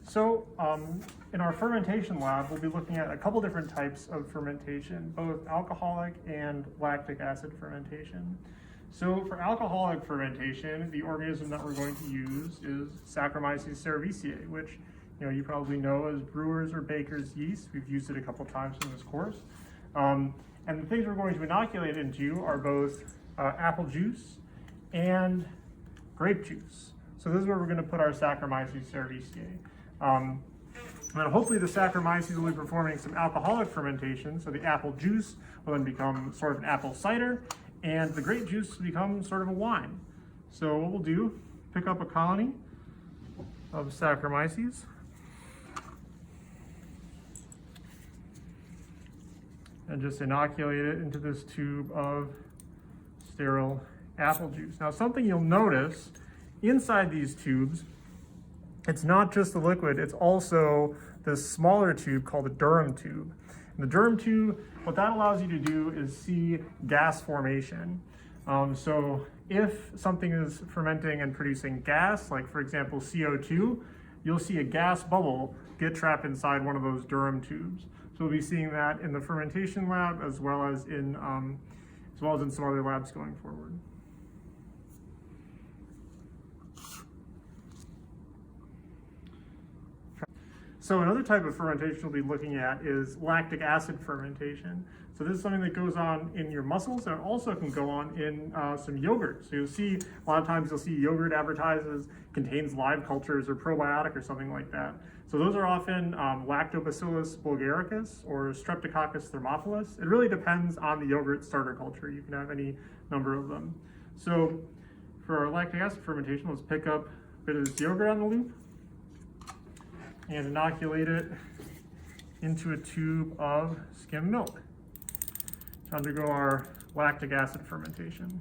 So in our fermentation lab, we'll be looking at a couple different types of fermentation, both alcoholic and lactic acid fermentation. So for alcoholic fermentation, the organism that we're going to use is Saccharomyces cerevisiae, which you probably know as brewer's or baker's yeast. We've used it a couple times in this course. And the things we're going to inoculate into are both apple juice and grape juice. So this is where we're going to put our Saccharomyces cerevisiae. And hopefully the Saccharomyces will be performing some alcoholic fermentation, so the apple juice will then become sort of an apple cider, and the grape juice will become sort of a wine. So what we'll do, pick up a colony of Saccharomyces, and just inoculate it into this tube of sterile apple juice. Now something you'll notice inside these tubes, it's not just the liquid, it's also this smaller tube called a Durham tube. And the Durham tube, what that allows you to do is see gas formation. So if something is fermenting and producing gas, like for example CO2, you'll see a gas bubble get trapped inside one of those Durham tubes. So we'll be seeing that in the fermentation lab as well as in some other labs going forward. So another type of fermentation we'll be looking at is lactic acid fermentation. So this is something that goes on in your muscles, and it also can go on in some yogurt. So you'll see, a lot of times you'll see yogurt advertises contains live cultures or probiotic or something like that. So those are often Lactobacillus bulgaricus or Streptococcus thermophilus. It really depends on the yogurt starter culture. You can have any number of them. So for our lactic acid fermentation, let's pick up a bit of this yogurt on the loop and inoculate it into a tube of skim milk to undergo our lactic acid fermentation.